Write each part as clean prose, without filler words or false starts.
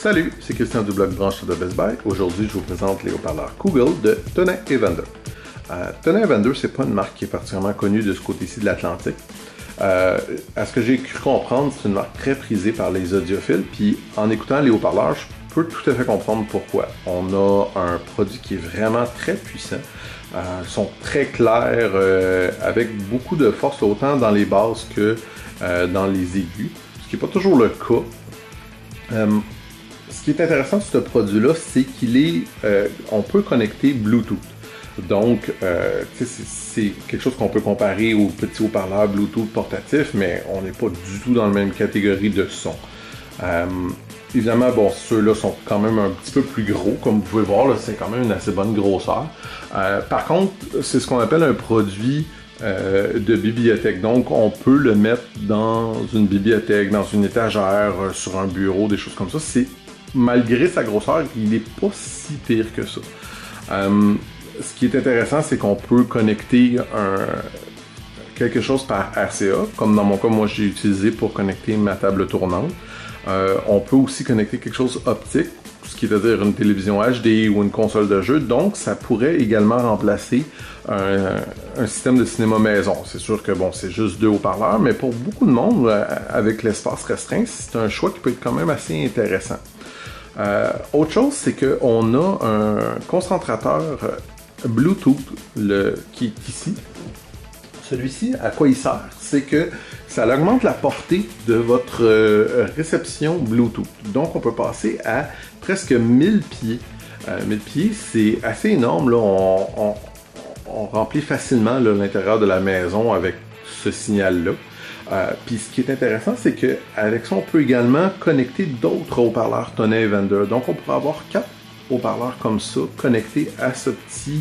Salut, c'est Christian du blog Branche de Best Buy. Aujourd'hui, je vous présente les haut-parleurs Kugel de Tonin & Vander. Tonin & Vander, c'est pas une marque qui est particulièrement connue de ce côté-ci de l'Atlantique. À ce que j'ai cru comprendre, c'est une marque très prisée par les audiophiles, puis en écoutant les haut-parleurs, je peux tout à fait comprendre pourquoi. On a un produit qui est vraiment très puissant. Ils sont très clairs, avec beaucoup de force, autant dans les basses que dans les aigus, ce qui n'est pas toujours le cas. Ce qui est intéressant de ce produit-là, c'est qu'il est, on peut connecter Bluetooth. Donc, c'est quelque chose qu'on peut comparer aux petits haut-parleurs Bluetooth portatifs, mais on n'est pas du tout dans la même catégorie de son. Évidemment, bon, ceux-là sont quand même un petit peu plus gros, comme vous pouvez voir, c'est quand même une assez bonne grosseur. Par contre, c'est ce qu'on appelle un produit de bibliothèque. Donc, on peut le mettre dans une bibliothèque, dans une étagère, sur un bureau, des choses comme ça. Malgré sa grosseur, il n'est pas si pire que ça. Ce qui est intéressant, c'est qu'on peut connecter quelque chose par RCA, comme dans mon cas, moi j'ai utilisé pour connecter ma table tournante. On peut aussi connecter quelque chose optique, ce qui veut dire une télévision HD ou une console de jeu. Donc, ça pourrait également remplacer un système de cinéma maison. C'est sûr que bon, c'est juste deux haut-parleurs, mais pour beaucoup de monde, avec l'espace restreint, c'est un choix qui peut être quand même assez intéressant. Autre chose, c'est qu'on a un concentrateur Bluetooth qui est ici. Celui-ci, à quoi il sert? C'est que ça augmente la portée de votre réception Bluetooth. Donc, on peut passer à presque 1000 pieds. 1000 pieds, c'est assez énorme. Là. On remplit facilement l'intérieur de la maison avec ce signal-là. Puis ce qui est intéressant, c'est qu'avec ça, on peut également connecter d'autres haut-parleurs Tonin & Vander. Donc, on pourrait avoir 4 haut-parleurs comme ça connectés à ce petit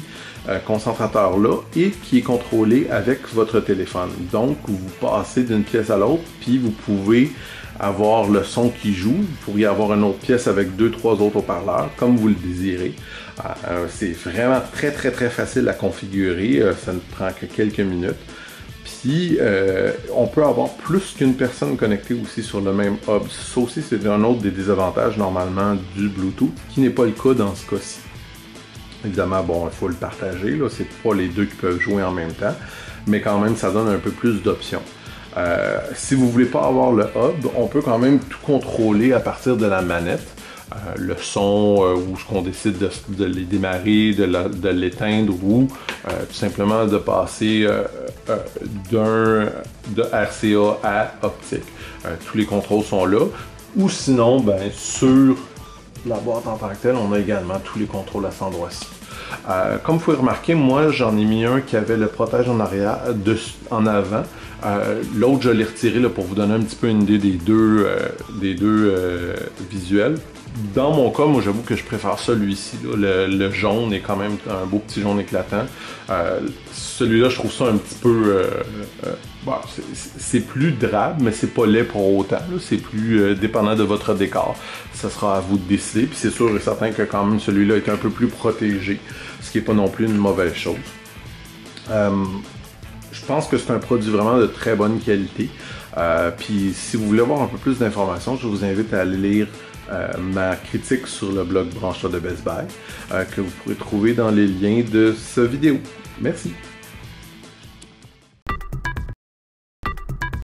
concentrateur-là et qui est contrôlé avec votre téléphone. Donc, vous passez d'une pièce à l'autre, puis vous pouvez avoir le son qui joue. Vous pourriez avoir une autre pièce avec 2-3 autres haut-parleurs, comme vous le désirez. C'est vraiment très facile à configurer. Ça ne prend que quelques minutes. Puis, on peut avoir plus qu'une personne connectée aussi sur le même hub. Ça aussi, c'est un autre des désavantages normalement du Bluetooth, qui n'est pas le cas dans ce cas-ci. Évidemment, bon, il faut le partager, là, c'est pas les deux qui peuvent jouer en même temps, mais quand même, ça donne un peu plus d'options. Si vous voulez pas avoir le hub, on peut quand même tout contrôler à partir de la manette. Le son, où on décide de les démarrer, de l'éteindre ou tout simplement de passer de RCA à optique. Tous les contrôles sont là. Ou sinon, ben, sur la boîte en tant que telle, on a également tous les contrôles à cet endroit-ci. Comme vous pouvez remarquer, moi j'en ai mis un qui avait le protège en arrière, en avant. L'autre, je l'ai retiré là, pour vous donner un petit peu une idée des deux visuels. Dans mon cas, moi j'avoue que je préfère celui-ci, le jaune est quand même un beau petit jaune éclatant. Celui-là, je trouve ça un petit peu... bon, c'est plus drabe, mais c'est pas laid pour autant. C'est plus dépendant de votre décor. Ça sera à vous de décider. Puis c'est sûr et certain que quand même celui-là est un peu plus protégé, ce qui n'est pas non plus une mauvaise chose. Je pense que c'est un produit vraiment de très bonne qualité. Puis si vous voulez avoir un peu plus d'informations, je vous invite à aller lire ma critique sur le blog Branche de Best Buy, que vous pourrez trouver dans les liens de cette vidéo. Merci!